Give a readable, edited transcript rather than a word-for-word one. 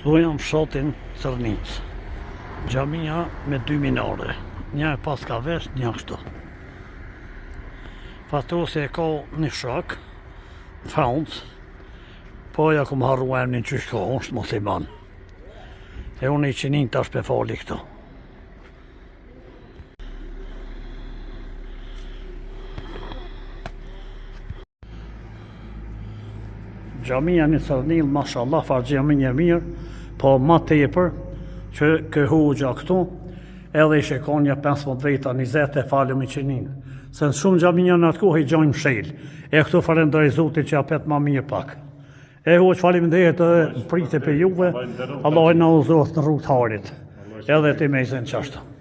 Këtu jam fshatin Cërnic. Xhamia me 2 minare. Një e pas ka vesh, një kështu. Fatrosi e ka një shak, frauncë, po ja ku më harruar një qysh ka, është musliman. E unë i qinin tash pe fali këtu. Xhamia në Cërnic, mashallah, farë xhamia mirë, po ma tepër që kë hoxha këtu, edhe i shekon një 15 veta, 20 e falëm i qinin. Se në shumë xhamia në atë kohë i gjojnë mshel. E këtu falendoj Zotit që apet ma mirë pak. E hoq faleminderit edhe prite për juve, Allah e na udhëzoft në rrugë të harit. Edhe ti me izin qashtu.